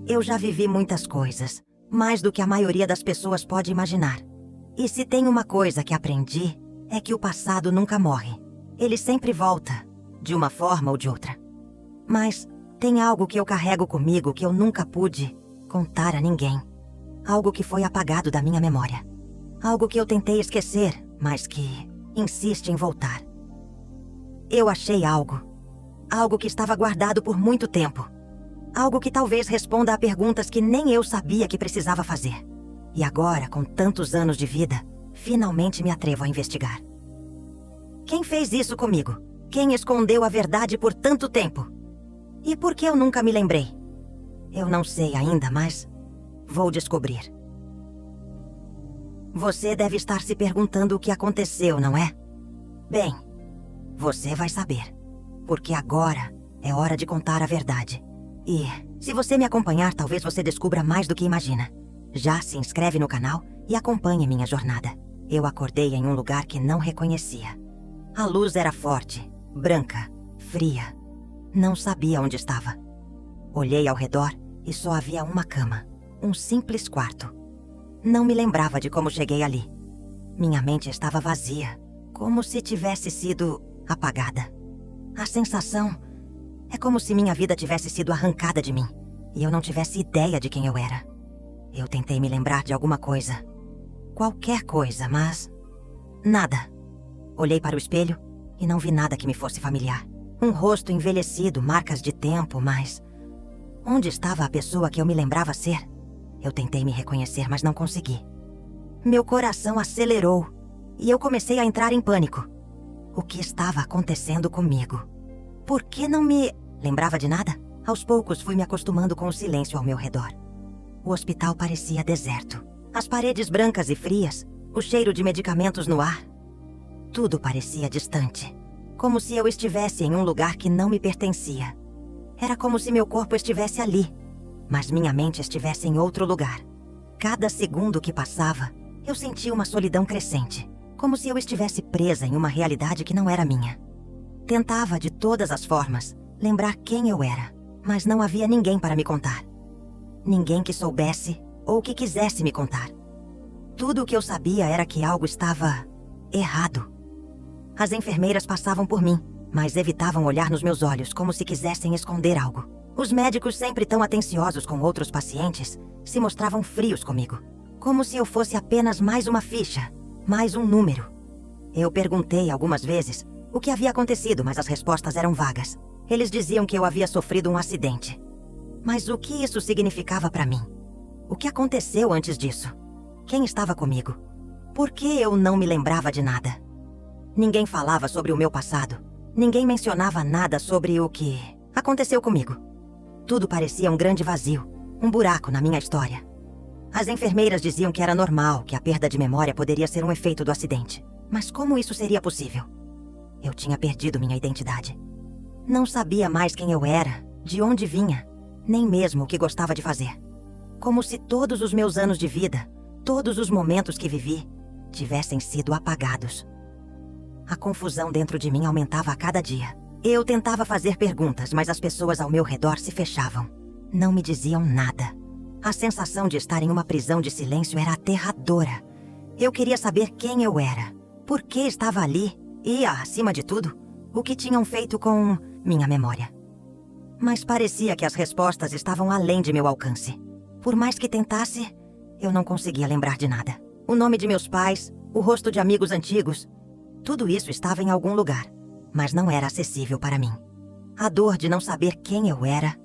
Eu já vivi muitas coisas, mais do que a maioria das pessoas pode imaginar. E se tem uma coisa que aprendi, é que o passado nunca morre. Ele sempre volta, de uma forma ou de outra. Mas tem algo que eu carrego comigo que eu nunca pude contar a ninguém. Algo que foi apagado da minha memória. Algo que eu tentei esquecer, mas que insiste em voltar. Eu achei algo. Algo que estava guardado por muito tempo. Algo que talvez responda a perguntas que nem eu sabia que precisava fazer. E agora, com tantos anos de vida, finalmente me atrevo a investigar. Quem fez isso comigo? Quem escondeu a verdade por tanto tempo? E por que eu nunca me lembrei? Eu não sei ainda, mas vou descobrir. Você deve estar se perguntando o que aconteceu, não é? Bem, você vai saber. Porque agora é hora de contar a verdade. E, se você me acompanhar, talvez você descubra mais do que imagina. Já se inscreve no canal e acompanhe minha jornada. Eu acordei em um lugar que não reconhecia. A luz era forte, branca, fria. Não sabia onde estava. Olhei ao redor e só havia uma cama. Um simples quarto. Não me lembrava de como cheguei ali. Minha mente estava vazia, como se tivesse sido apagada. A sensação é como se minha vida tivesse sido arrancada de mim e eu não tivesse ideia de quem eu era. Eu tentei me lembrar de alguma coisa. Qualquer coisa, mas nada. Olhei para o espelho e não vi nada que me fosse familiar. Um rosto envelhecido, marcas de tempo, mas onde estava a pessoa que eu me lembrava ser? Eu tentei me reconhecer, mas não consegui. Meu coração acelerou e eu comecei a entrar em pânico. O que estava acontecendo comigo? Por que não me lembrava de nada? Aos poucos fui me acostumando com o silêncio ao meu redor. O hospital parecia deserto. As paredes brancas e frias, o cheiro de medicamentos no ar. Tudo parecia distante. Como se eu estivesse em um lugar que não me pertencia. Era como se meu corpo estivesse ali, mas minha mente estivesse em outro lugar. Cada segundo que passava, eu sentia uma solidão crescente. Como se eu estivesse presa em uma realidade que não era minha. Tentava, de todas as formas, lembrar quem eu era, mas não havia ninguém para me contar. Ninguém que soubesse ou que quisesse me contar. Tudo o que eu sabia era que algo estava errado. As enfermeiras passavam por mim, mas evitavam olhar nos meus olhos como se quisessem esconder algo. Os médicos, sempre tão atenciosos com outros pacientes, se mostravam frios comigo. Como se eu fosse apenas mais uma ficha, mais um número. Eu perguntei algumas vezes o que havia acontecido, mas as respostas eram vagas. Eles diziam que eu havia sofrido um acidente. Mas o que isso significava para mim? O que aconteceu antes disso? Quem estava comigo? Por que eu não me lembrava de nada? Ninguém falava sobre o meu passado. Ninguém mencionava nada sobre o que aconteceu comigo. Tudo parecia um grande vazio, um buraco na minha história. As enfermeiras diziam que era normal, que a perda de memória poderia ser um efeito do acidente. Mas como isso seria possível? Eu tinha perdido minha identidade. Não sabia mais quem eu era, de onde vinha, nem mesmo o que gostava de fazer. Como se todos os meus anos de vida, todos os momentos que vivi, tivessem sido apagados. A confusão dentro de mim aumentava a cada dia. Eu tentava fazer perguntas, mas as pessoas ao meu redor se fechavam. Não me diziam nada. A sensação de estar em uma prisão de silêncio era aterradora. Eu queria saber quem eu era, por que estava ali e, acima de tudo, o que tinham feito com minha memória. Mas parecia que as respostas estavam além de meu alcance. Por mais que tentasse, eu não conseguia lembrar de nada. O nome de meus pais, o rosto de amigos antigos, tudo isso estava em algum lugar, mas não era acessível para mim. A dor de não saber quem eu era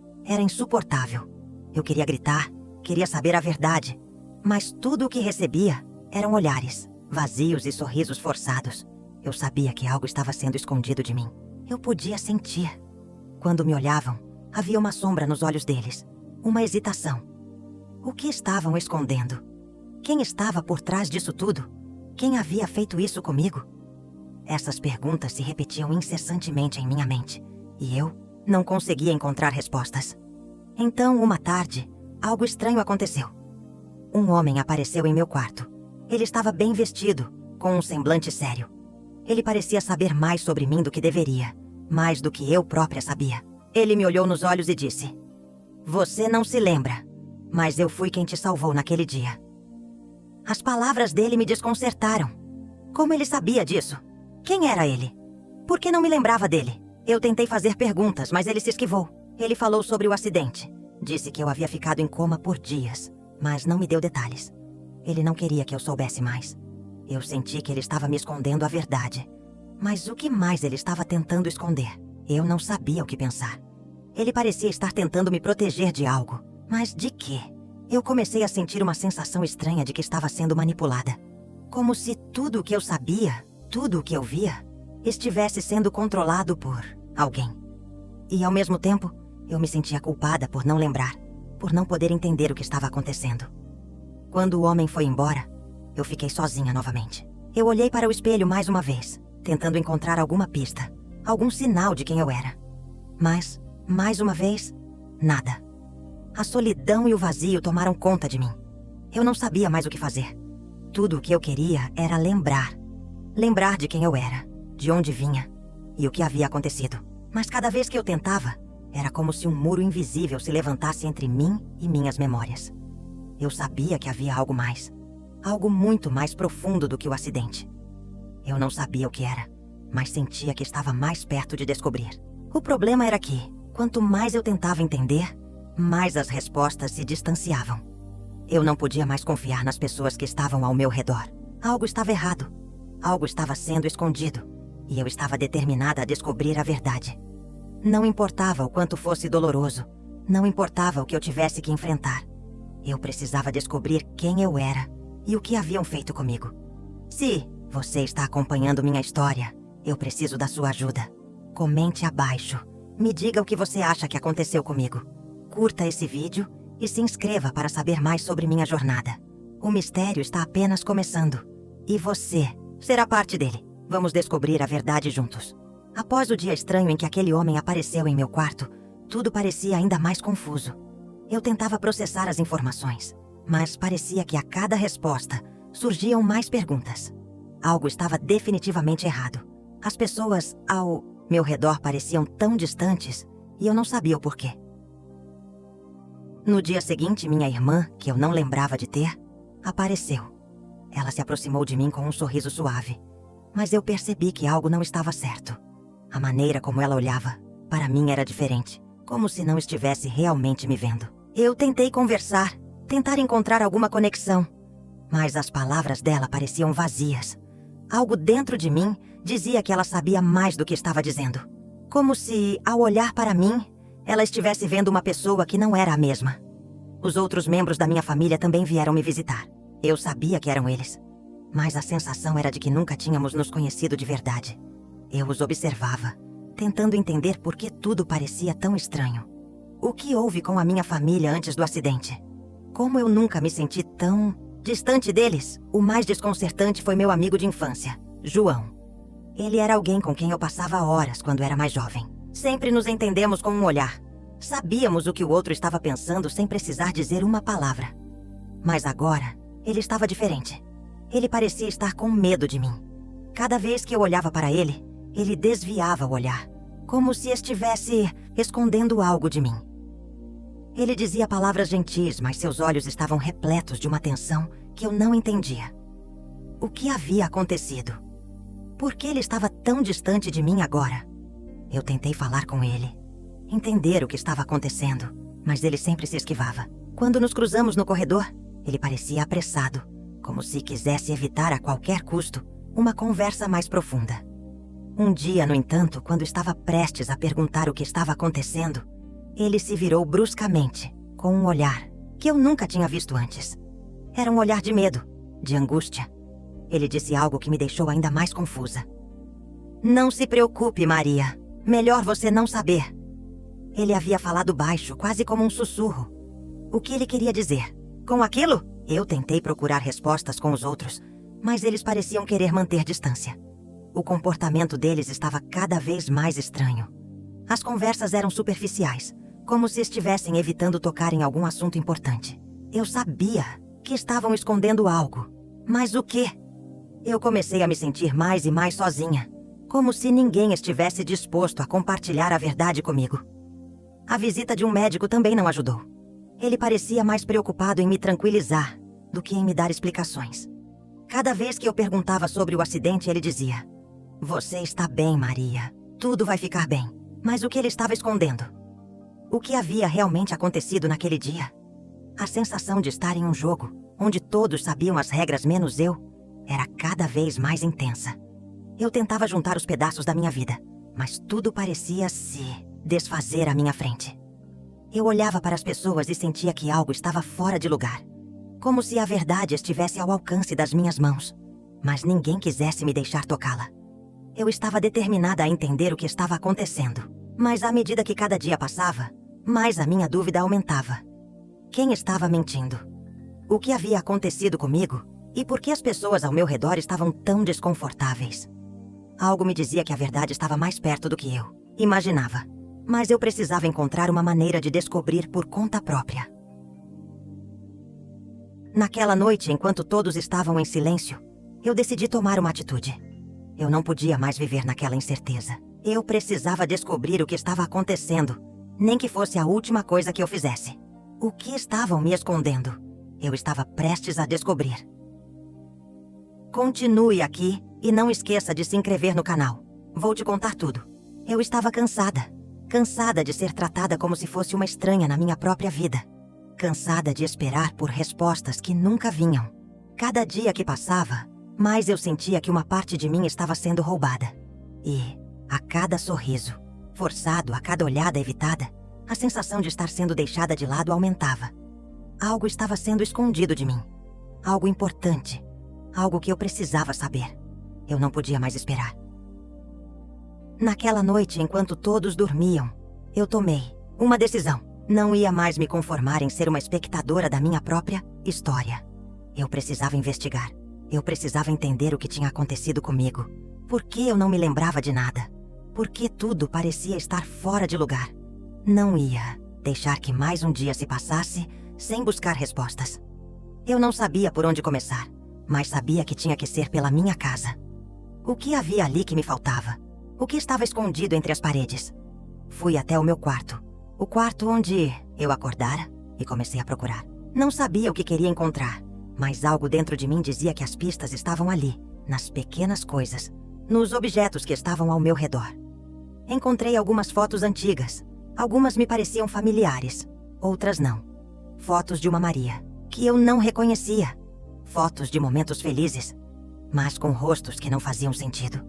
insuportável. Eu queria gritar, queria saber a verdade, mas tudo o que recebia eram olhares, vazios e sorrisos forçados. Eu sabia que algo estava sendo escondido de mim. Eu podia sentir. Quando me olhavam, havia uma sombra nos olhos deles, uma hesitação. O que estavam escondendo? Quem estava por trás disso tudo? Quem havia feito isso comigo? Essas perguntas se repetiam incessantemente em minha mente, e eu não conseguia encontrar respostas. Então, uma tarde, algo estranho aconteceu. Um homem apareceu em meu quarto. Ele estava bem vestido, com um semblante sério. Ele parecia saber mais sobre mim do que deveria, mais do que eu própria sabia. Ele me olhou nos olhos e disse: "Você não se lembra, mas eu fui quem te salvou naquele dia. As palavras dele me desconcertaram. Como ele sabia disso? Quem era ele? Por que não me lembrava dele? Eu tentei fazer perguntas, mas ele se esquivou. Ele falou sobre o acidente. Disse que eu havia ficado em coma por dias, mas não me deu detalhes. Ele não queria que eu soubesse mais. Eu senti que ele estava me escondendo a verdade. Mas o que mais ele estava tentando esconder? Eu não sabia o que pensar. Ele parecia estar tentando me proteger de algo. Mas de quê? Eu comecei a sentir uma sensação estranha de que estava sendo manipulada. Como se tudo o que eu sabia, tudo o que eu via, estivesse sendo controlado por alguém. E ao mesmo tempo, eu me sentia culpada por não lembrar, por não poder entender o que estava acontecendo. Quando o homem foi embora, eu fiquei sozinha novamente. Eu olhei para o espelho mais uma vez, tentando encontrar alguma pista, algum sinal de quem eu era. Mas, mais uma vez, nada. A solidão e o vazio tomaram conta de mim. Eu não sabia mais o que fazer. Tudo o que eu queria era lembrar. Lembrar de quem eu era, de onde vinha e o que havia acontecido. Mas cada vez que eu tentava, era como se um muro invisível se levantasse entre mim e minhas memórias. Eu sabia que havia algo mais. Algo muito mais profundo do que o acidente. Eu não sabia o que era, mas sentia que estava mais perto de descobrir. O problema era que, quanto mais eu tentava entender, mais as respostas se distanciavam. Eu não podia mais confiar nas pessoas que estavam ao meu redor. Algo estava errado. Algo estava sendo escondido. E eu estava determinada a descobrir a verdade. Não importava o quanto fosse doloroso. Não importava o que eu tivesse que enfrentar. Eu precisava descobrir quem eu era e o que haviam feito comigo. Se você está acompanhando minha história, eu preciso da sua ajuda. Comente abaixo. Me diga o que você acha que aconteceu comigo. Curta esse vídeo e se inscreva para saber mais sobre minha jornada. O mistério está apenas começando. E você será parte dele. Vamos descobrir a verdade juntos. Após o dia estranho em que aquele homem apareceu em meu quarto, tudo parecia ainda mais confuso. Eu tentava processar as informações, mas parecia que a cada resposta surgiam mais perguntas. Algo estava definitivamente errado. As pessoas ao meu redor pareciam tão distantes e eu não sabia o porquê. No dia seguinte, minha irmã, que eu não lembrava de ter, apareceu. Ela se aproximou de mim com um sorriso suave, mas eu percebi que algo não estava certo. A maneira como ela olhava, para mim era diferente, como se não estivesse realmente me vendo. Eu tentei conversar, tentar encontrar alguma conexão, mas as palavras dela pareciam vazias. Algo dentro de mim dizia que ela sabia mais do que estava dizendo. Como se, ao olhar para mim, ela estivesse vendo uma pessoa que não era a mesma. Os outros membros da minha família também vieram me visitar. Eu sabia que eram eles, mas a sensação era de que nunca tínhamos nos conhecido de verdade. Eu os observava, tentando entender por que tudo parecia tão estranho. O que houve com a minha família antes do acidente? Como eu nunca me senti tão distante deles, o mais desconcertante foi meu amigo de infância, João. Ele era alguém com quem eu passava horas quando era mais jovem. Sempre nos entendemos com um olhar. Sabíamos o que o outro estava pensando sem precisar dizer uma palavra. Mas agora, ele estava diferente. Ele parecia estar com medo de mim. Cada vez que eu olhava para ele, ele desviava o olhar, como se estivesse escondendo algo de mim. Ele dizia palavras gentis, mas seus olhos estavam repletos de uma tensão que eu não entendia. O que havia acontecido? Por que ele estava tão distante de mim agora? Eu tentei falar com ele, entender o que estava acontecendo, mas ele sempre se esquivava. Quando nos cruzamos no corredor, ele parecia apressado, como se quisesse evitar a qualquer custo uma conversa mais profunda. Um dia, no entanto, quando estava prestes a perguntar o que estava acontecendo, ele se virou bruscamente, com um olhar que eu nunca tinha visto antes. Era um olhar de medo, de angústia. Ele disse algo que me deixou ainda mais confusa. "Não se preocupe, Maria. Melhor você não saber." Ele havia falado baixo, quase como um sussurro. O que ele queria dizer? Com aquilo, eu tentei procurar respostas com os outros, mas eles pareciam querer manter distância. O comportamento deles estava cada vez mais estranho. As conversas eram superficiais, como se estivessem evitando tocar em algum assunto importante. Eu sabia que estavam escondendo algo, mas o quê? Eu comecei a me sentir mais e mais sozinha, como se ninguém estivesse disposto a compartilhar a verdade comigo. A visita de um médico também não ajudou. Ele parecia mais preocupado em me tranquilizar do que em me dar explicações. Cada vez que eu perguntava sobre o acidente, ele dizia: "Você está bem, Maria. Tudo vai ficar bem." Mas o que ele estava escondendo? O que havia realmente acontecido naquele dia? A sensação de estar em um jogo, onde todos sabiam as regras menos eu, era cada vez mais intensa. Eu tentava juntar os pedaços da minha vida, mas tudo parecia se desfazer à minha frente. Eu olhava para as pessoas e sentia que algo estava fora de lugar. Como se a verdade estivesse ao alcance das minhas mãos, mas ninguém quisesse me deixar tocá-la. Eu estava determinada a entender o que estava acontecendo, mas à medida que cada dia passava, mais a minha dúvida aumentava. Quem estava mentindo? O que havia acontecido comigo? E por que as pessoas ao meu redor estavam tão desconfortáveis? Algo me dizia que a verdade estava mais perto do que eu imaginava, mas eu precisava encontrar uma maneira de descobrir por conta própria. Naquela noite, enquanto todos estavam em silêncio, eu decidi tomar uma atitude. Eu não podia mais viver naquela incerteza. Eu precisava descobrir o que estava acontecendo, nem que fosse a última coisa que eu fizesse. O que estavam me escondendo? Eu estava prestes a descobrir. Continue aqui e não esqueça de se inscrever no canal. Vou te contar tudo. Eu estava cansada. Cansada de ser tratada como se fosse uma estranha na minha própria vida. Cansada de esperar por respostas que nunca vinham. Cada dia que passava, mais eu sentia que uma parte de mim estava sendo roubada. E, a cada sorriso, forçado, a cada olhada evitada, a sensação de estar sendo deixada de lado aumentava. Algo estava sendo escondido de mim. Algo importante. Algo que eu precisava saber. Eu não podia mais esperar. Naquela noite, enquanto todos dormiam, eu tomei uma decisão. Não ia mais me conformar em ser uma espectadora da minha própria história. Eu precisava investigar. Eu precisava entender o que tinha acontecido comigo. Por que eu não me lembrava de nada? Por que tudo parecia estar fora de lugar? Não ia deixar que mais um dia se passasse sem buscar respostas. Eu não sabia por onde começar, mas sabia que tinha que ser pela minha casa. O que havia ali que me faltava? O que estava escondido entre as paredes? Fui até o meu quarto. O quarto onde eu acordara e comecei a procurar. Não sabia o que queria encontrar, mas algo dentro de mim dizia que as pistas estavam ali, nas pequenas coisas, nos objetos que estavam ao meu redor. Encontrei algumas fotos antigas. Algumas me pareciam familiares, outras não. Fotos de uma Maria, que eu não reconhecia. Fotos de momentos felizes, mas com rostos que não faziam sentido.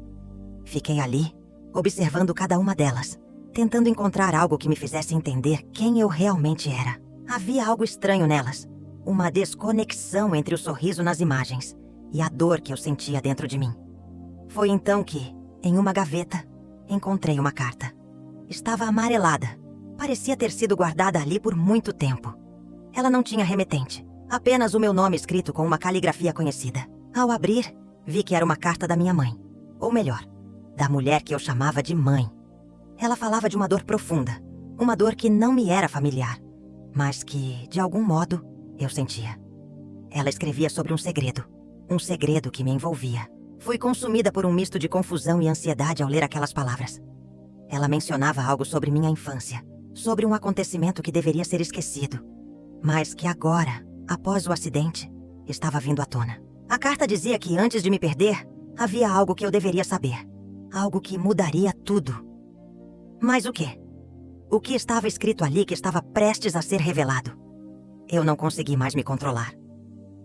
Fiquei ali, observando cada uma delas, tentando encontrar algo que me fizesse entender quem eu realmente era. Havia algo estranho nelas, uma desconexão entre o sorriso nas imagens e a dor que eu sentia dentro de mim. Foi então que, em uma gaveta, encontrei uma carta. Estava amarelada, parecia ter sido guardada ali por muito tempo. Ela não tinha remetente, apenas o meu nome escrito com uma caligrafia conhecida. Ao abrir, vi que era uma carta da minha mãe, ou melhor, da mulher que eu chamava de mãe. Ela falava de uma dor profunda, uma dor que não me era familiar, mas que, de algum modo, eu sentia. Ela escrevia sobre um segredo que me envolvia. Fui consumida por um misto de confusão e ansiedade ao ler aquelas palavras. Ela mencionava algo sobre minha infância, sobre um acontecimento que deveria ser esquecido, mas que agora, após o acidente, estava vindo à tona. A carta dizia que antes de me perder, havia algo que eu deveria saber. Algo que mudaria tudo. Mas o quê? O que estava escrito ali que estava prestes a ser revelado? Eu não consegui mais me controlar.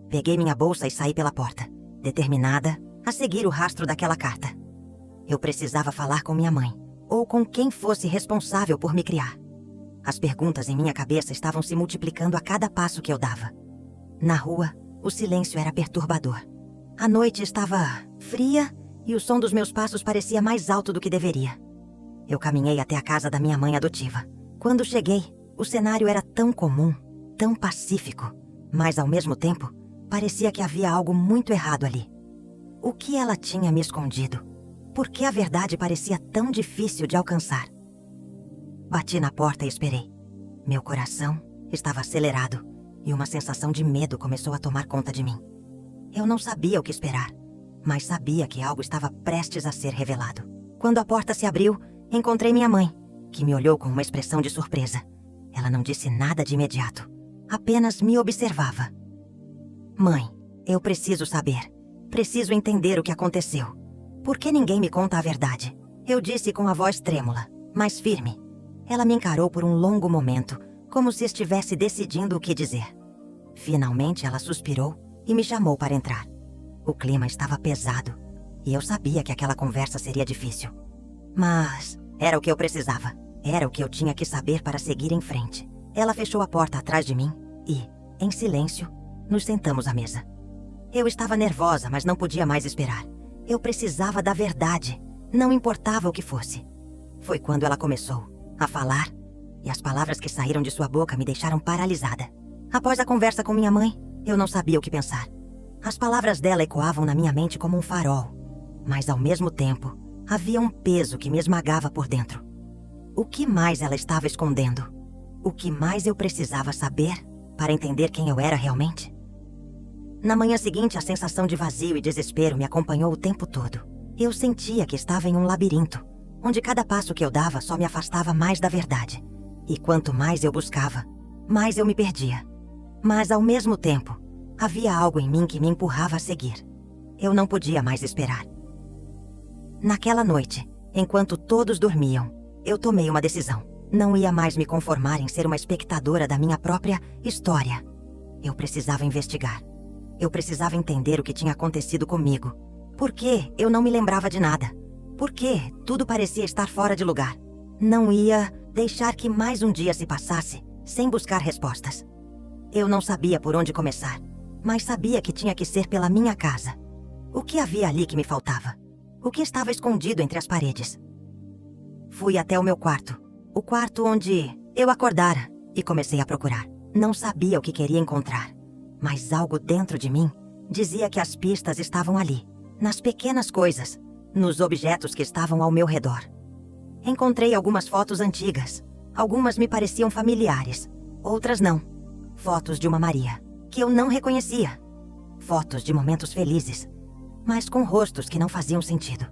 Peguei minha bolsa e saí pela porta, determinada a seguir o rastro daquela carta. Eu precisava falar com minha mãe, ou com quem fosse responsável por me criar. As perguntas em minha cabeça estavam se multiplicando a cada passo que eu dava. Na rua, o silêncio era perturbador. A noite estava fria e o som dos meus passos parecia mais alto do que deveria. Eu caminhei até a casa da minha mãe adotiva. Quando cheguei, o cenário era tão comum, tão pacífico, mas ao mesmo tempo, parecia que havia algo muito errado ali. O que ela tinha me escondido? Por que a verdade parecia tão difícil de alcançar? Bati na porta e esperei. Meu coração estava acelerado e uma sensação de medo começou a tomar conta de mim. Eu não sabia o que esperar, mas sabia que algo estava prestes a ser revelado. Quando a porta se abriu, encontrei minha mãe, que me olhou com uma expressão de surpresa. Ela não disse nada de imediato, apenas me observava. Mãe, eu preciso saber. Preciso entender o que aconteceu. Por que ninguém me conta a verdade? Eu disse com a voz trêmula, mas firme. Ela me encarou por um longo momento, como se estivesse decidindo o que dizer. Finalmente ela suspirou e me chamou para entrar. O clima estava pesado e eu sabia que aquela conversa seria difícil. Mas era o que eu precisava. Era o que eu tinha que saber para seguir em frente. Ela fechou a porta atrás de mim e, em silêncio, nos sentamos à mesa. Eu estava nervosa, mas não podia mais esperar. Eu precisava da verdade, não importava o que fosse. Foi quando ela começou a falar e as palavras que saíram de sua boca me deixaram paralisada. Após a conversa com minha mãe, eu não sabia o que pensar. As palavras dela ecoavam na minha mente como um farol, mas ao mesmo tempo, havia um peso que me esmagava por dentro. O que mais ela estava escondendo? O que mais eu precisava saber para entender quem eu era realmente? Na manhã seguinte, a sensação de vazio e desespero me acompanhou o tempo todo. Eu sentia que estava em um labirinto, onde cada passo que eu dava só me afastava mais da verdade. E quanto mais eu buscava, mais eu me perdia. Mas, ao mesmo tempo, havia algo em mim que me empurrava a seguir. Eu não podia mais esperar. Naquela noite, enquanto todos dormiam, eu tomei uma decisão. Não ia mais me conformar em ser uma espectadora da minha própria história. Eu precisava investigar. Eu precisava entender o que tinha acontecido comigo. Por que eu não me lembrava de nada? Por que tudo parecia estar fora de lugar? Não ia deixar que mais um dia se passasse sem buscar respostas. Eu não sabia por onde começar, mas sabia que tinha que ser pela minha casa. O que havia ali que me faltava? O que estava escondido entre as paredes? Fui até o meu quarto. O quarto onde eu acordara e comecei a procurar. Não sabia o que queria encontrar, mas algo dentro de mim dizia que as pistas estavam ali, nas pequenas coisas, nos objetos que estavam ao meu redor. Encontrei algumas fotos antigas. Algumas me pareciam familiares, outras não. Fotos de uma Maria, que eu não reconhecia. Fotos de momentos felizes, mas com rostos que não faziam sentido.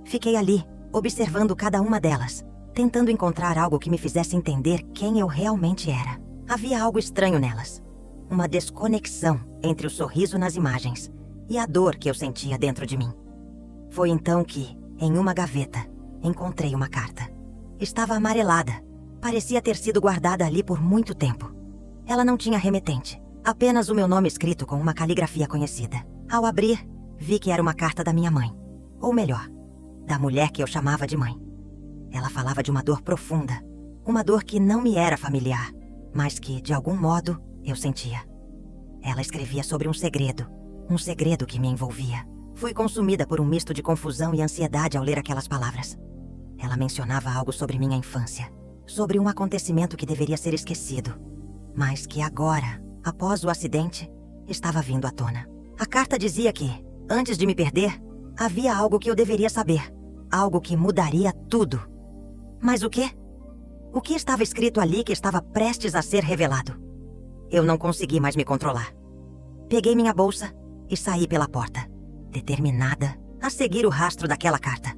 Fiquei ali, observando cada uma delas, tentando encontrar algo que me fizesse entender quem eu realmente era. Havia algo estranho nelas. Uma desconexão entre o sorriso nas imagens e a dor que eu sentia dentro de mim. Foi então que, em uma gaveta, encontrei uma carta. Estava amarelada. Parecia ter sido guardada ali por muito tempo. Ela não tinha remetente, apenas o meu nome escrito com uma caligrafia conhecida. Ao abrir, vi que era uma carta da minha mãe. Ou melhor, da mulher que eu chamava de mãe. Ela falava de uma dor profunda. Uma dor que não me era familiar, mas que, de algum modo, eu sentia. Ela escrevia sobre um segredo que me envolvia. Fui consumida por um misto de confusão e ansiedade ao ler aquelas palavras. Ela mencionava algo sobre minha infância, sobre um acontecimento que deveria ser esquecido, mas que agora, após o acidente, estava vindo à tona. A carta dizia que, antes de me perder, havia algo que eu deveria saber, algo que mudaria tudo. Mas o quê? O que estava escrito ali que estava prestes a ser revelado? Eu não consegui mais me controlar. Peguei minha bolsa e saí pela porta, determinada a seguir o rastro daquela carta.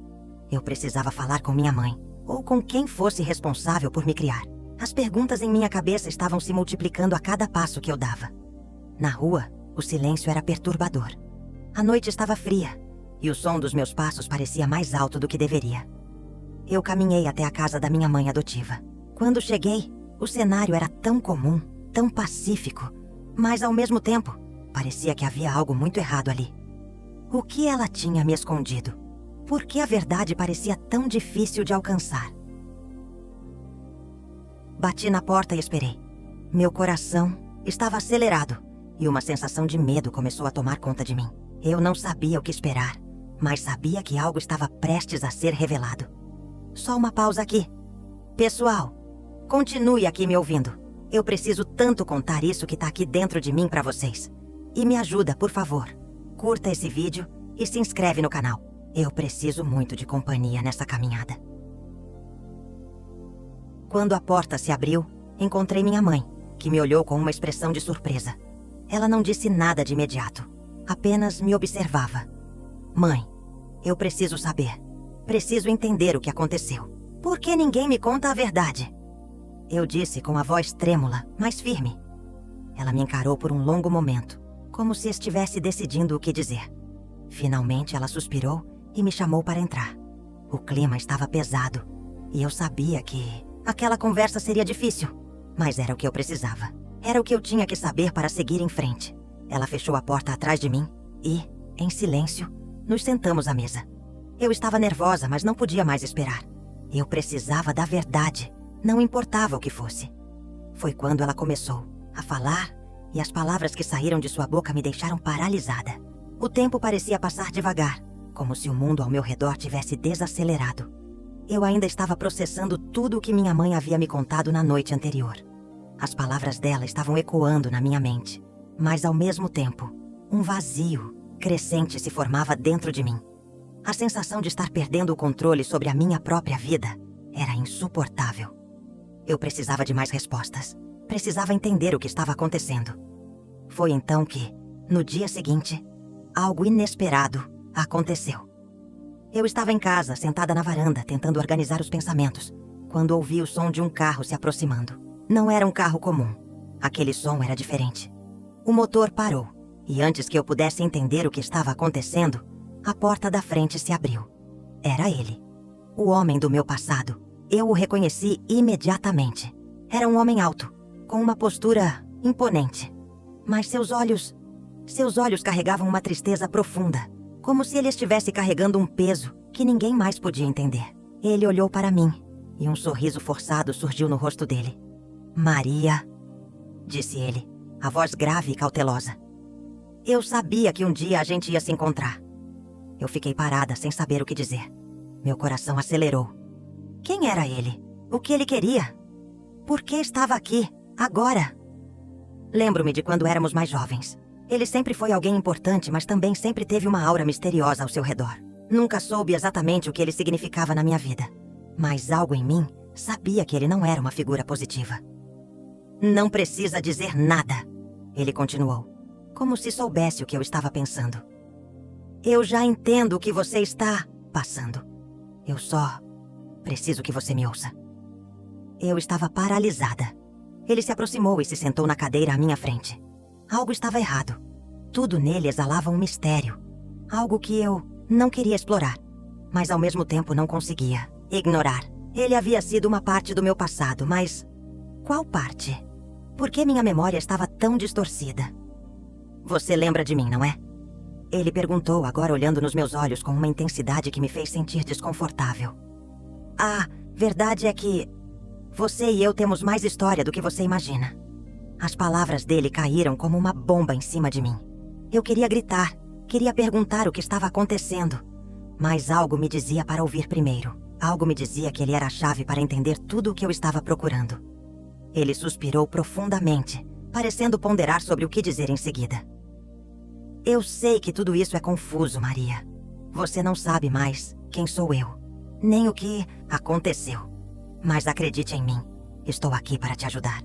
Eu precisava falar com minha mãe, ou com quem fosse responsável por me criar. As perguntas em minha cabeça estavam se multiplicando a cada passo que eu dava. Na rua, o silêncio era perturbador. A noite estava fria, e o som dos meus passos parecia mais alto do que deveria. Eu caminhei até a casa da minha mãe adotiva. Quando cheguei, o cenário era tão comum, tão pacífico, mas ao mesmo tempo, parecia que havia algo muito errado ali. O que ela tinha me escondido? Por que a verdade parecia tão difícil de alcançar? Bati na porta e esperei. Meu coração estava acelerado e uma sensação de medo começou a tomar conta de mim. Eu não sabia o que esperar, mas sabia que algo estava prestes a ser revelado. Só uma pausa aqui. Pessoal, continue aqui me ouvindo. Eu preciso tanto contar isso que tá aqui dentro de mim para vocês. E me ajuda, por favor. Curta esse vídeo e se inscreve no canal. Eu preciso muito de companhia nessa caminhada. Quando a porta se abriu, encontrei minha mãe, que me olhou com uma expressão de surpresa. Ela não disse nada de imediato, apenas me observava. Mãe, eu preciso saber. Preciso entender o que aconteceu. Por que ninguém me conta a verdade? Eu disse com a voz trêmula, mas firme. Ela me encarou por um longo momento, como se estivesse decidindo o que dizer. Finalmente ela suspirou e me chamou para entrar. O clima estava pesado e eu sabia que aquela conversa seria difícil, mas era o que eu precisava. Era o que eu tinha que saber para seguir em frente. Ela fechou a porta atrás de mim e, em silêncio, nos sentamos à mesa. Eu estava nervosa, mas não podia mais esperar. Eu precisava da verdade, não importava o que fosse. Foi quando ela começou a falar e as palavras que saíram de sua boca me deixaram paralisada. O tempo parecia passar devagar, como se o mundo ao meu redor tivesse desacelerado. Eu ainda estava processando tudo o que minha mãe havia me contado na noite anterior. As palavras dela estavam ecoando na minha mente, mas ao mesmo tempo, um vazio crescente se formava dentro de mim. A sensação de estar perdendo o controle sobre a minha própria vida era insuportável. Eu precisava de mais respostas. Precisava entender o que estava acontecendo. Foi então que, no dia seguinte, algo inesperado aconteceu. Eu estava em casa, sentada na varanda, tentando organizar os pensamentos, quando ouvi o som de um carro se aproximando. Não era um carro comum. Aquele som era diferente. O motor parou, e antes que eu pudesse entender o que estava acontecendo, a porta da frente se abriu. Era ele. O homem do meu passado. Eu o reconheci imediatamente. Era um homem alto, com uma postura imponente. Mas seus olhos carregavam uma tristeza profunda, como se ele estivesse carregando um peso que ninguém mais podia entender. Ele olhou para mim, e um sorriso forçado surgiu no rosto dele. "Maria", disse ele, a voz grave e cautelosa. Eu sabia que um dia a gente ia se encontrar. Eu fiquei parada sem saber o que dizer. Meu coração acelerou. Quem era ele? O que ele queria? Por que estava aqui, agora? Lembro-me de quando éramos mais jovens. Ele sempre foi alguém importante, mas também sempre teve uma aura misteriosa ao seu redor. Nunca soube exatamente o que ele significava na minha vida, mas algo em mim sabia que ele não era uma figura positiva. "Não precisa dizer nada", ele continuou, como se soubesse o que eu estava pensando. "Eu já entendo o que você está passando. Eu só preciso que você me ouça." Eu estava paralisada. Ele se aproximou e se sentou na cadeira à minha frente. Algo estava errado. Tudo nele exalava um mistério. Algo que eu não queria explorar, mas ao mesmo tempo não conseguia ignorar. Ele havia sido uma parte do meu passado, mas qual parte? Por que minha memória estava tão distorcida? "Você lembra de mim, não é?" Ele perguntou, agora olhando nos meus olhos com uma intensidade que me fez sentir desconfortável. "A verdade é que você e eu temos mais história do que você imagina." As palavras dele caíram como uma bomba em cima de mim. Eu queria gritar, queria perguntar o que estava acontecendo, mas algo me dizia para ouvir primeiro. Algo me dizia que ele era a chave para entender tudo o que eu estava procurando. Ele suspirou profundamente, parecendo ponderar sobre o que dizer em seguida. "Eu sei que tudo isso é confuso, Maria. Você não sabe mais quem sou eu, nem o que aconteceu. Mas acredite em mim, estou aqui para te ajudar.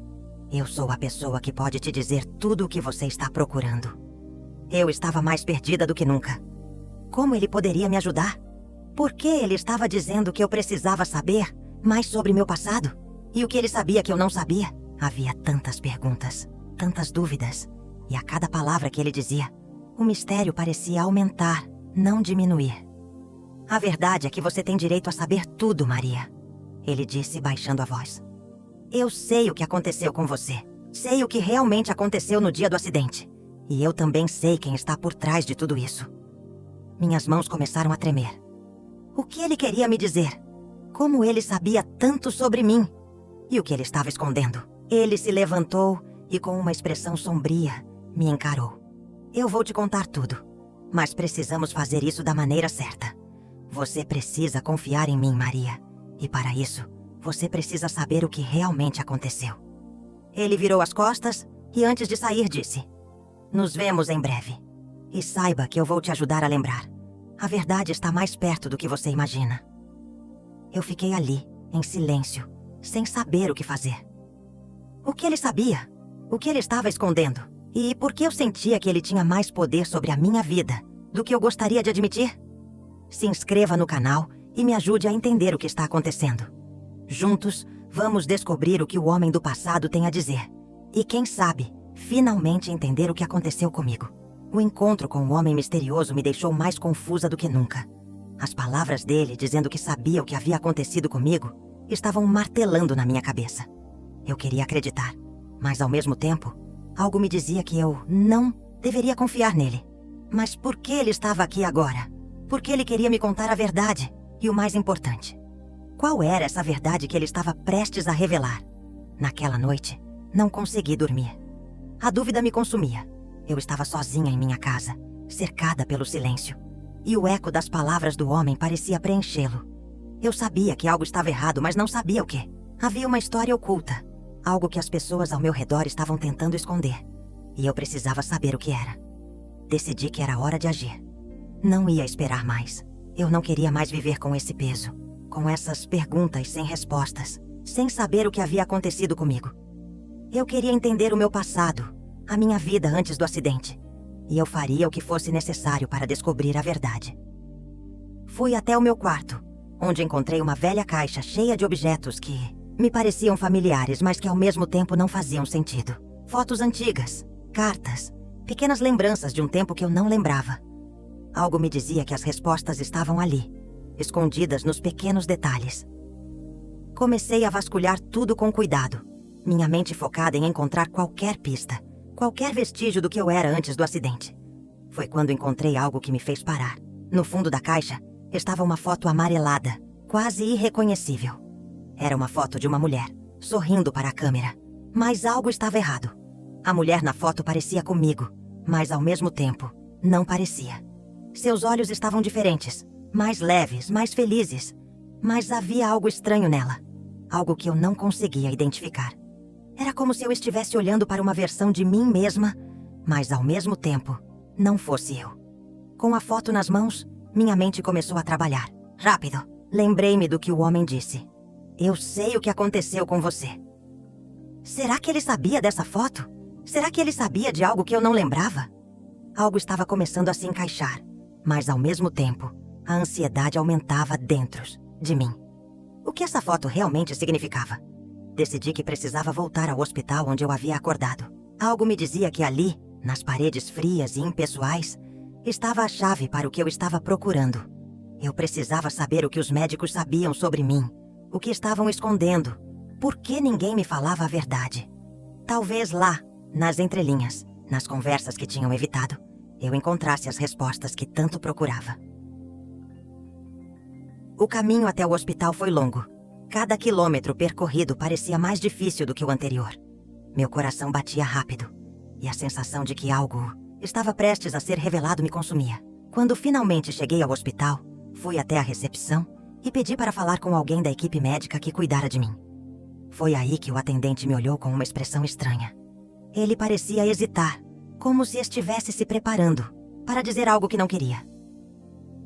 Eu sou a pessoa que pode te dizer tudo o que você está procurando." Eu estava mais perdida do que nunca. Como ele poderia me ajudar? Por que ele estava dizendo que eu precisava saber mais sobre meu passado? E o que ele sabia que eu não sabia? Havia tantas perguntas, tantas dúvidas, e a cada palavra que ele dizia, o mistério parecia aumentar, não diminuir. "A verdade é que você tem direito a saber tudo, Maria", ele disse, baixando a voz. "Eu sei o que aconteceu com você. Sei o que realmente aconteceu no dia do acidente. E eu também sei quem está por trás de tudo isso." Minhas mãos começaram a tremer. O que ele queria me dizer? Como ele sabia tanto sobre mim? E o que ele estava escondendo? Ele se levantou e, com uma expressão sombria, me encarou. "Eu vou te contar tudo, mas precisamos fazer isso da maneira certa. Você precisa confiar em mim, Maria. E para isso, você precisa saber o que realmente aconteceu." Ele virou as costas e, antes de sair, disse: "Nos vemos em breve. E saiba que eu vou te ajudar a lembrar. A verdade está mais perto do que você imagina." Eu fiquei ali, em silêncio, sem saber o que fazer. O que ele sabia? O que ele estava escondendo? E por que eu sentia que ele tinha mais poder sobre a minha vida do que eu gostaria de admitir? Se inscreva no canal e me ajude a entender o que está acontecendo. Juntos, vamos descobrir o que o homem do passado tem a dizer. E quem sabe, finalmente entender o que aconteceu comigo. O encontro com o homem misterioso me deixou mais confusa do que nunca. As palavras dele, dizendo que sabia o que havia acontecido comigo, estavam martelando na minha cabeça. Eu queria acreditar, mas ao mesmo tempo, algo me dizia que eu não deveria confiar nele. Mas por que ele estava aqui agora? Por que ele queria me contar a verdade? E o mais importante, qual era essa verdade que ele estava prestes a revelar? Naquela noite, não consegui dormir. A dúvida me consumia. Eu estava sozinha em minha casa, cercada pelo silêncio. E o eco das palavras do homem parecia preenchê-lo. Eu sabia que algo estava errado, mas não sabia o quê. Havia uma história oculta, algo que as pessoas ao meu redor estavam tentando esconder. E eu precisava saber o que era. Decidi que era hora de agir. Não ia esperar mais. Eu não queria mais viver com esse peso, com essas perguntas sem respostas, sem saber o que havia acontecido comigo. Eu queria entender o meu passado, a minha vida antes do acidente. E eu faria o que fosse necessário para descobrir a verdade. Fui até o meu quarto, onde encontrei uma velha caixa cheia de objetos que me pareciam familiares, mas que ao mesmo tempo não faziam sentido. Fotos antigas, cartas, pequenas lembranças de um tempo que eu não lembrava. Algo me dizia que as respostas estavam ali, escondidas nos pequenos detalhes. Comecei a vasculhar tudo com cuidado, minha mente focada em encontrar qualquer pista, qualquer vestígio do que eu era antes do acidente. Foi quando encontrei algo que me fez parar. No fundo da caixa estava uma foto amarelada, quase irreconhecível. Era uma foto de uma mulher, sorrindo para a câmera. Mas algo estava errado. A mulher na foto parecia comigo, mas ao mesmo tempo, não parecia. Seus olhos estavam diferentes, mais leves, mais felizes. Mas havia algo estranho nela, algo que eu não conseguia identificar. Era como se eu estivesse olhando para uma versão de mim mesma, mas ao mesmo tempo, não fosse eu. Com a foto nas mãos, minha mente começou a trabalhar. Rápido, lembrei-me do que o homem disse. Eu sei o que aconteceu com você. Será que ele sabia dessa foto? Será que ele sabia de algo que eu não lembrava? Algo estava começando a se encaixar, mas ao mesmo tempo, a ansiedade aumentava dentro de mim. O que essa foto realmente significava? Decidi que precisava voltar ao hospital onde eu havia acordado. Algo me dizia que ali, nas paredes frias e impessoais, estava a chave para o que eu estava procurando. Eu precisava saber o que os médicos sabiam sobre mim, o que estavam escondendo, por que ninguém me falava a verdade. Talvez lá, nas entrelinhas, nas conversas que tinham evitado, eu encontrasse as respostas que tanto procurava. O caminho até o hospital foi longo. Cada quilômetro percorrido parecia mais difícil do que o anterior. Meu coração batia rápido, e a sensação de que algo estava prestes a ser revelado me consumia. Quando finalmente cheguei ao hospital, fui até a recepção e pedi para falar com alguém da equipe médica que cuidara de mim. Foi aí que o atendente me olhou com uma expressão estranha. Ele parecia hesitar, como se estivesse se preparando para dizer algo que não queria.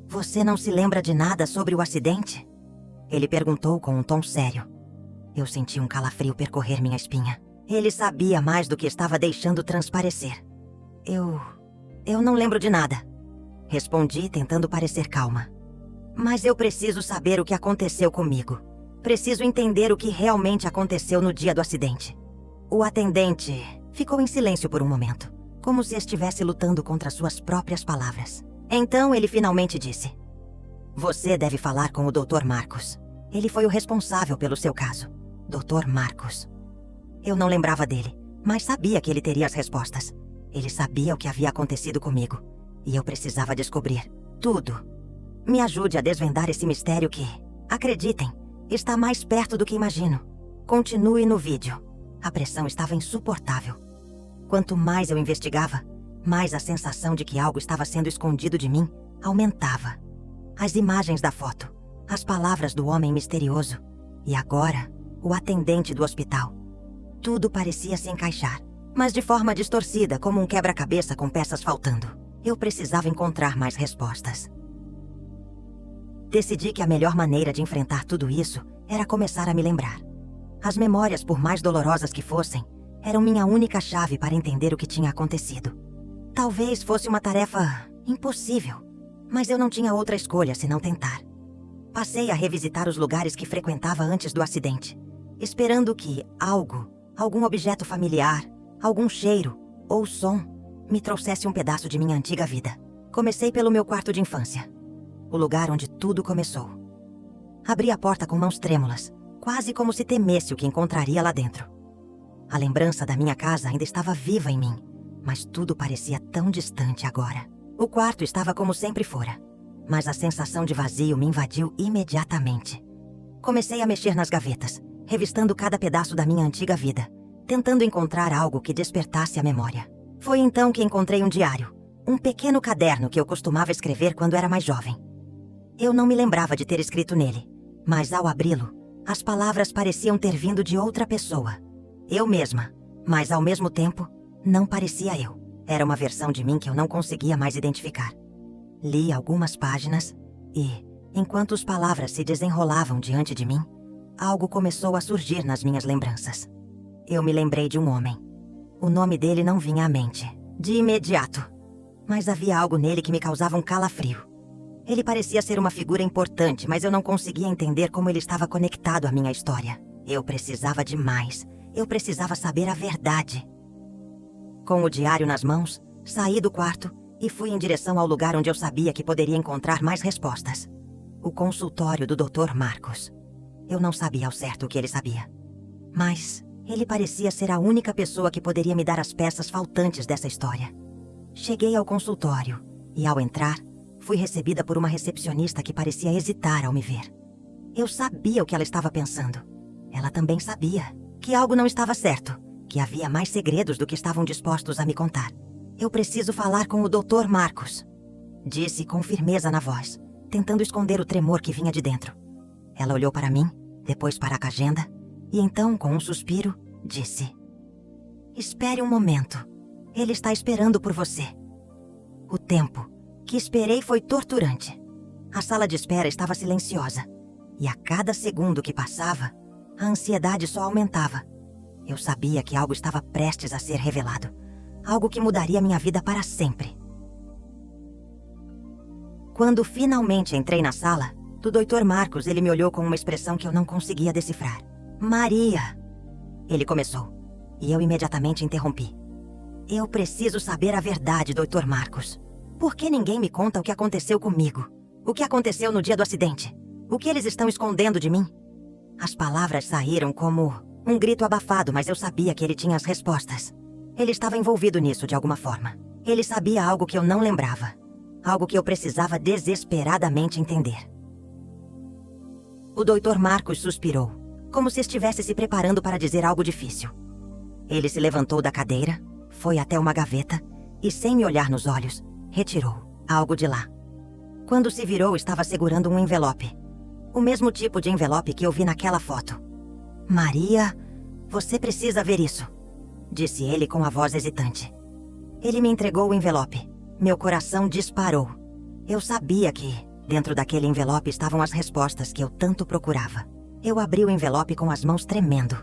Você não se lembra de nada sobre o acidente? Ele perguntou com um tom sério. Eu senti um calafrio percorrer minha espinha. Ele sabia mais do que estava deixando transparecer. Eu não lembro de nada. Respondi, tentando parecer calma. Mas eu preciso saber o que aconteceu comigo. Preciso entender o que realmente aconteceu no dia do acidente. O atendente ficou em silêncio por um momento, como se estivesse lutando contra suas próprias palavras. Então ele finalmente disse: Você deve falar com o Dr. Marcos. Ele foi o responsável pelo seu caso. Dr. Marcos. Eu não lembrava dele, mas sabia que ele teria as respostas. Ele sabia o que havia acontecido comigo. E eu precisava descobrir tudo. Me ajude a desvendar esse mistério que, acreditem, está mais perto do que imagino. Continue no vídeo. A pressão estava insuportável. Quanto mais eu investigava, mais a sensação de que algo estava sendo escondido de mim aumentava. As imagens da foto, as palavras do homem misterioso e agora, o atendente do hospital. Tudo parecia se encaixar, mas de forma distorcida, como um quebra-cabeça com peças faltando. Eu precisava encontrar mais respostas. Decidi que a melhor maneira de enfrentar tudo isso era começar a me lembrar. As memórias, por mais dolorosas que fossem, eram minha única chave para entender o que tinha acontecido. Talvez fosse uma tarefa impossível, mas eu não tinha outra escolha senão tentar. Passei a revisitar os lugares que frequentava antes do acidente, esperando que algum objeto familiar, algum cheiro, ou som, me trouxesse um pedaço de minha antiga vida. Comecei pelo meu quarto de infância, o lugar onde tudo começou. Abri a porta com mãos trêmulas, quase como se temesse o que encontraria lá dentro. A lembrança da minha casa ainda estava viva em mim, mas tudo parecia tão distante agora. O quarto estava como sempre fora, mas a sensação de vazio me invadiu imediatamente. Comecei a mexer nas gavetas, revistando cada pedaço da minha antiga vida, tentando encontrar algo que despertasse a memória. Foi então que encontrei um diário, um pequeno caderno que eu costumava escrever quando era mais jovem. Eu não me lembrava de ter escrito nele, mas ao abri-lo, as palavras pareciam ter vindo de outra pessoa. Eu mesma, mas ao mesmo tempo, não parecia eu. Era uma versão de mim que eu não conseguia mais identificar. Li algumas páginas e, enquanto as palavras se desenrolavam diante de mim, algo começou a surgir nas minhas lembranças. Eu me lembrei de um homem. O nome dele não vinha à mente, de imediato, mas havia algo nele que me causava um calafrio. Ele parecia ser uma figura importante, mas eu não conseguia entender como ele estava conectado à minha história. Eu precisava de mais. Eu precisava saber a verdade. Com o diário nas mãos, saí do quarto e fui em direção ao lugar onde eu sabia que poderia encontrar mais respostas. O consultório do Dr. Marcos. Eu não sabia ao certo o que ele sabia, mas ele parecia ser a única pessoa que poderia me dar as peças faltantes dessa história. Cheguei ao consultório e, ao entrar, fui recebida por uma recepcionista que parecia hesitar ao me ver. Eu sabia o que ela estava pensando. Ela também sabia que algo não estava certo, que havia mais segredos do que estavam dispostos a me contar. Eu preciso falar com o Dr. Marcos, disse com firmeza na voz, tentando esconder o tremor que vinha de dentro. Ela olhou para mim, depois para a agenda, e então, com um suspiro, disse: "Espere um momento. Ele está esperando por você." O tempo que esperei foi torturante. A sala de espera estava silenciosa, e a cada segundo que passava, a ansiedade só aumentava. Eu sabia que algo estava prestes a ser revelado, algo que mudaria minha vida para sempre. Quando finalmente entrei na sala, do Dr. Marcos, ele me olhou com uma expressão que eu não conseguia decifrar. "Maria!" Ele começou, e eu imediatamente interrompi. "Eu preciso saber a verdade, Dr. Marcos. Por que ninguém me conta o que aconteceu comigo? O que aconteceu no dia do acidente? O que eles estão escondendo de mim?" As palavras saíram como um grito abafado, mas eu sabia que ele tinha as respostas. Ele estava envolvido nisso de alguma forma. Ele sabia algo que eu não lembrava. Algo que eu precisava desesperadamente entender. O Dr. Marcos suspirou, como se estivesse se preparando para dizer algo difícil. Ele se levantou da cadeira, foi até uma gaveta e, sem me olhar nos olhos, retirou algo de lá. Quando se virou, estava segurando um envelope. O mesmo tipo de envelope que eu vi naquela foto. "Maria, você precisa ver isso", disse ele com a voz hesitante. Ele me entregou o envelope. Meu coração disparou. Eu sabia que, dentro daquele envelope, estavam as respostas que eu tanto procurava. Eu abri o envelope com as mãos tremendo.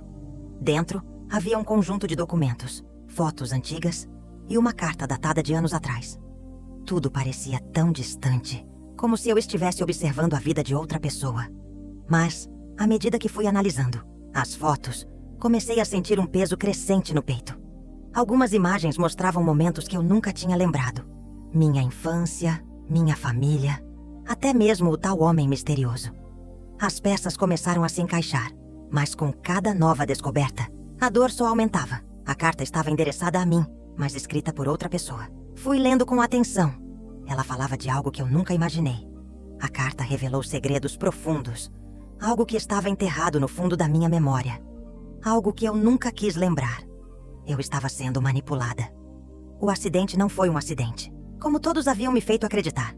Dentro, havia um conjunto de documentos, fotos antigas e uma carta datada de anos atrás. Tudo parecia tão distante, como se eu estivesse observando a vida de outra pessoa. Mas, à medida que fui analisando as fotos, comecei a sentir um peso crescente no peito. Algumas imagens mostravam momentos que eu nunca tinha lembrado. Minha infância, minha família, até mesmo o tal homem misterioso. As peças começaram a se encaixar, mas com cada nova descoberta, a dor só aumentava. A carta estava endereçada a mim, mas escrita por outra pessoa. Fui lendo com atenção. Ela falava de algo que eu nunca imaginei. A carta revelou segredos profundos, algo que estava enterrado no fundo da minha memória. Algo que eu nunca quis lembrar. Eu estava sendo manipulada. O acidente não foi um acidente, como todos haviam me feito acreditar.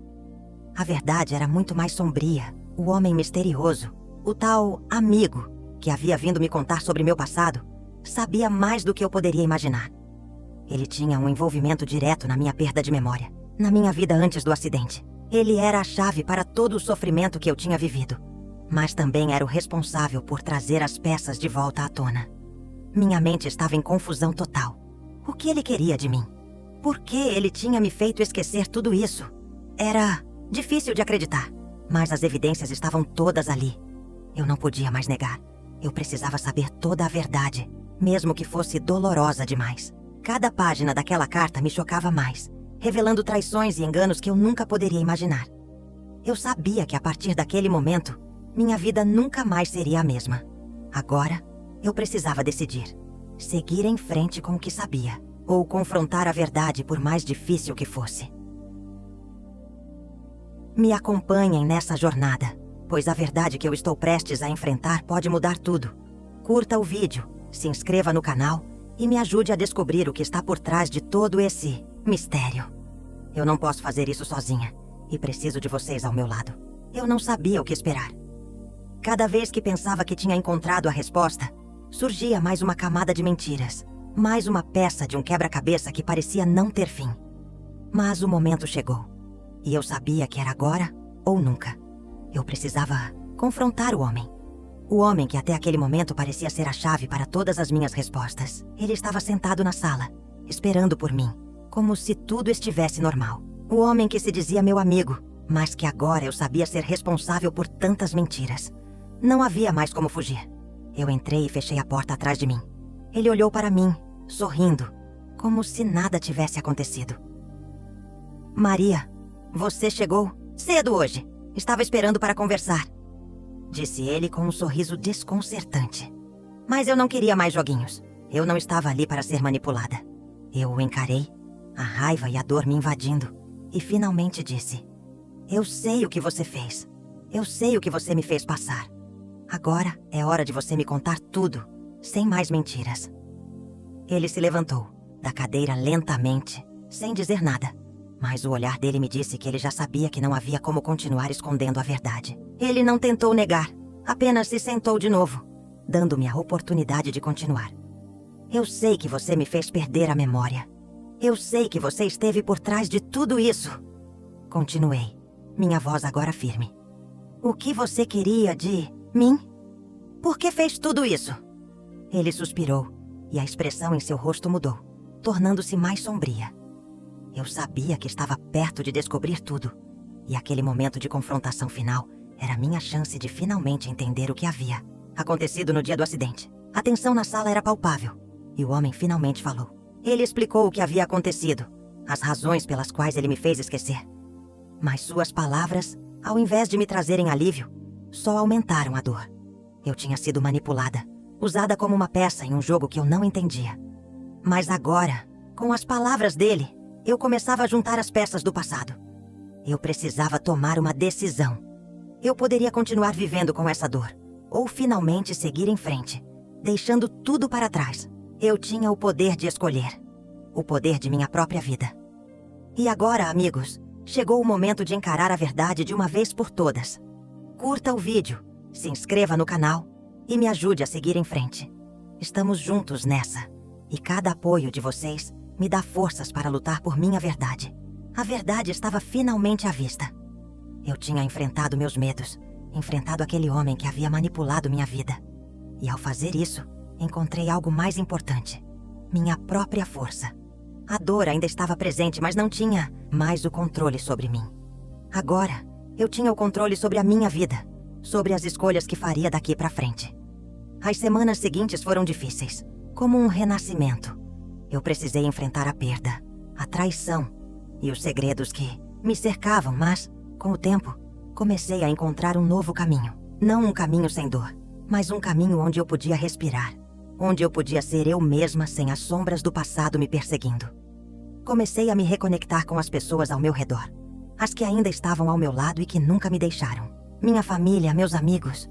A verdade era muito mais sombria. O homem misterioso, o tal amigo que havia vindo me contar sobre meu passado, sabia mais do que eu poderia imaginar. Ele tinha um envolvimento direto na minha perda de memória, na minha vida antes do acidente. Ele era a chave para todo o sofrimento que eu tinha vivido, mas também era o responsável por trazer as peças de volta à tona. Minha mente estava em confusão total. O que ele queria de mim? Por que ele tinha me feito esquecer tudo isso? Era difícil de acreditar, mas as evidências estavam todas ali. Eu não podia mais negar. Eu precisava saber toda a verdade, mesmo que fosse dolorosa demais. Cada página daquela carta me chocava mais, revelando traições e enganos que eu nunca poderia imaginar. Eu sabia que a partir daquele momento, minha vida nunca mais seria a mesma. Agora, eu precisava decidir: seguir em frente com o que sabia, ou confrontar a verdade por mais difícil que fosse. Me acompanhem nessa jornada, pois a verdade que eu estou prestes a enfrentar pode mudar tudo. Curta o vídeo, se inscreva no canal e me ajude a descobrir o que está por trás de todo esse mistério. Eu não posso fazer isso sozinha e preciso de vocês ao meu lado. Eu não sabia o que esperar. Cada vez que pensava que tinha encontrado a resposta, surgia mais uma camada de mentiras, mais uma peça de um quebra-cabeça que parecia não ter fim. Mas o momento chegou, e eu sabia que era agora ou nunca. Eu precisava confrontar o homem. O homem que até aquele momento parecia ser a chave para todas as minhas respostas. Ele estava sentado na sala, esperando por mim, como se tudo estivesse normal. O homem que se dizia meu amigo, mas que agora eu sabia ser responsável por tantas mentiras. Não havia mais como fugir. Eu entrei e fechei a porta atrás de mim. Ele olhou para mim, sorrindo, como se nada tivesse acontecido. Maria, você chegou cedo hoje. Estava esperando para conversar, disse ele com um sorriso desconcertante. Mas eu não queria mais joguinhos. Eu não estava ali para ser manipulada. Eu o encarei, a raiva e a dor me invadindo, e finalmente disse: eu sei o que você fez. Eu sei o que você me fez passar. Agora é hora de você me contar tudo, sem mais mentiras. Ele se levantou da cadeira lentamente, sem dizer nada. Mas o olhar dele me disse que ele já sabia que não havia como continuar escondendo a verdade. Ele não tentou negar, apenas se sentou de novo, dando-me a oportunidade de continuar. Eu sei que você me fez perder a memória. Eu sei que você esteve por trás de tudo isso. Continuei, minha voz agora firme. O que você queria de mim? Por que fez tudo isso? Ele suspirou, e a expressão em seu rosto mudou, tornando-se mais sombria. Eu sabia que estava perto de descobrir tudo, e aquele momento de confrontação final era minha chance de finalmente entender o que havia acontecido no dia do acidente. A tensão na sala era palpável, e o homem finalmente falou. Ele explicou o que havia acontecido, as razões pelas quais ele me fez esquecer. Mas suas palavras, ao invés de me trazerem alívio, só aumentaram a dor. Eu tinha sido manipulada, usada como uma peça em um jogo que eu não entendia. Mas agora, com as palavras dele, eu começava a juntar as peças do passado. Eu precisava tomar uma decisão. Eu poderia continuar vivendo com essa dor, ou finalmente seguir em frente, deixando tudo para trás. Eu tinha o poder de escolher, o poder de minha própria vida. E agora, amigos, chegou o momento de encarar a verdade de uma vez por todas. Curta o vídeo, se inscreva no canal e me ajude a seguir em frente. Estamos juntos nessa, e cada apoio de vocês me dá forças para lutar por minha verdade. A verdade estava finalmente à vista. Eu tinha enfrentado meus medos, enfrentado aquele homem que havia manipulado minha vida. E ao fazer isso, encontrei algo mais importante: minha própria força. A dor ainda estava presente, mas não tinha mais o controle sobre mim. Agora, eu tinha o controle sobre a minha vida, sobre as escolhas que faria daqui para frente. As semanas seguintes foram difíceis, como um renascimento. Eu precisei enfrentar a perda, a traição e os segredos que me cercavam, mas, com o tempo, comecei a encontrar um novo caminho. Não um caminho sem dor, mas um caminho onde eu podia respirar, onde eu podia ser eu mesma sem as sombras do passado me perseguindo. Comecei a me reconectar com as pessoas ao meu redor, as que ainda estavam ao meu lado e que nunca me deixaram. Minha família, meus amigos.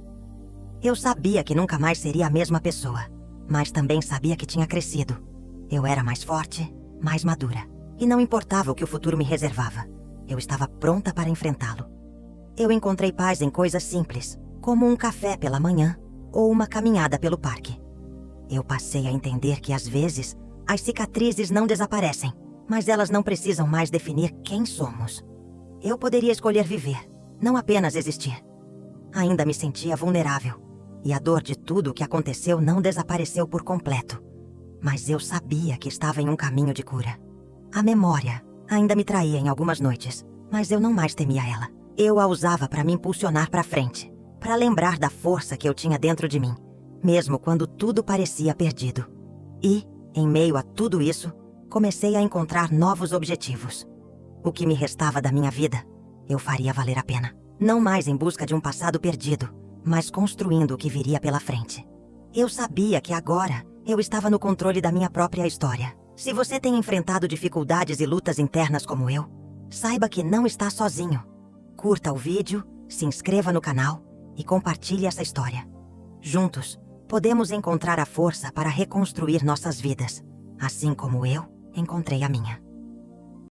Eu sabia que nunca mais seria a mesma pessoa, mas também sabia que tinha crescido. Eu era mais forte, mais madura. E não importava o que o futuro me reservava. Eu estava pronta para enfrentá-lo. Eu encontrei paz em coisas simples, como um café pela manhã ou uma caminhada pelo parque. Eu passei a entender que, às vezes, as cicatrizes não desaparecem, mas elas não precisam mais definir quem somos. Eu poderia escolher viver, não apenas existir. Ainda me sentia vulnerável, e a dor de tudo o que aconteceu não desapareceu por completo. Mas eu sabia que estava em um caminho de cura. A memória ainda me traía em algumas noites, mas eu não mais temia ela. Eu a usava para me impulsionar para frente, para lembrar da força que eu tinha dentro de mim, mesmo quando tudo parecia perdido. E, em meio a tudo isso, comecei a encontrar novos objetivos. O que me restava da minha vida, eu faria valer a pena. Não mais em busca de um passado perdido, mas construindo o que viria pela frente. Eu sabia que agora eu estava no controle da minha própria história. Se você tem enfrentado dificuldades e lutas internas como eu, saiba que não está sozinho. Curta o vídeo, se inscreva no canal e compartilhe essa história. Juntos, podemos encontrar a força para reconstruir nossas vidas, assim como eu encontrei a minha.